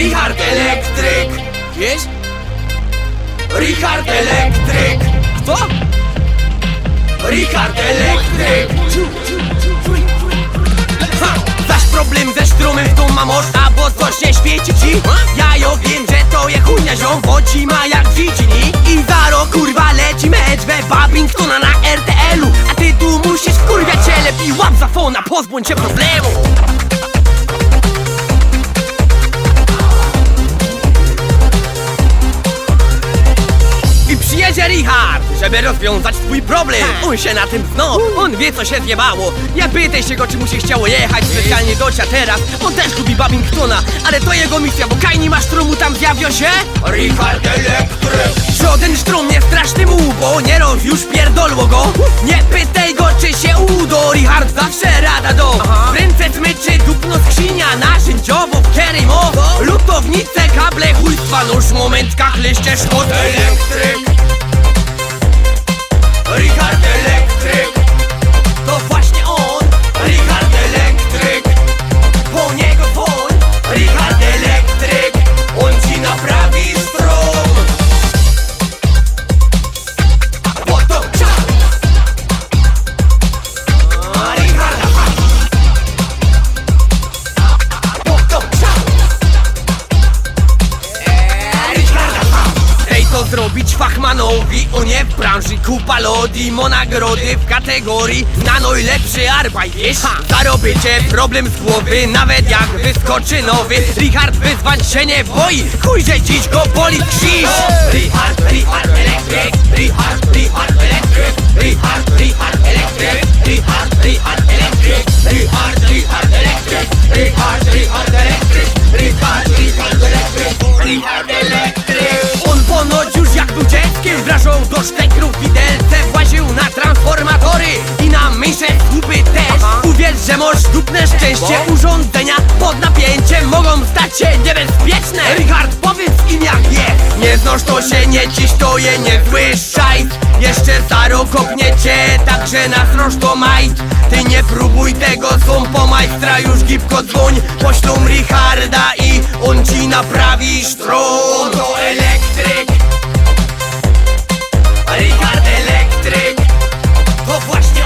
Richard Elektryk. Wiesz? Richard Elektryk. Kto? Richard Elektryk. Zaś problem ze strumem w tą ma można, bo coś nie świeci ci. Ja jo wiem, że to je chujnia ziom, bo ci ma jak dzicini. I za rok kurwa leci mecz we Babingtona na RTL-u. A ty tu musisz kurwiać się, lepiej łap za fona, pozbądź się problemu. I przyjedzie Richard, żeby rozwiązać twój problem. On się na tym zna, on wie co się zjebało. Nie pytaj się go, czy mu się chciało jechać specjalnie do cia teraz. On też lubi Babingtona, ale to jego misja, bo kaj nie ma sztrumu tam zjawio się Richard Elektryk. Żaden sztrum nie straszny mu, bo nie roz już pierdolło go. Nie pytaj go, czy się udo, Richard zawsze rada do. W ręce smyczy, dupno skrzynia, narzędziowo w kerejmo. Lutownice, kable, chujstwa, nóż, momentkach, liście, szkód. Elektryk. Richard Elektryk. To właśnie on, Richard Elektryk. Po niego dzwoń, Richard Elektryk. On ci naprawi strom. Potem czas. Richarda. Potem czas. Richarda. Ej, to zrobić fachmanowi, o nie w branży kupa lodi, nagrody w kategorii na najlepszy arbaj, wiesz? Zarobicie problem z głowy, nawet jak wyskoczy nowy. Richard wyzwań się nie boi, chuj, że dziś go boli krzyż. Richard Elektryk, Richard Elektryk, Richard Elektryk, Richard Elektryk, Richard Elektryk, Richard Elektryk, Richard Elektryk. On ponoć już jak był dzieckiem wrażał do sztekrów widelce, właził na transformatory i na mysze słupy też. Uwierz, że możesz dupne szczęście, urządzenia pod napięciem mogą stać się niebezpieczne. Richard, powiedz im jak jest. Nie znasz to się nie dziś, to je nie słyszaj. Jeszcze za rok kopniecie, także na sroż to majt. Ty nie próbuj tego, są po majstra, już gipko dzwoń. Poślą Richarda i on ci naprawi stron. To elektryk. Richard Elektryk. To właśnie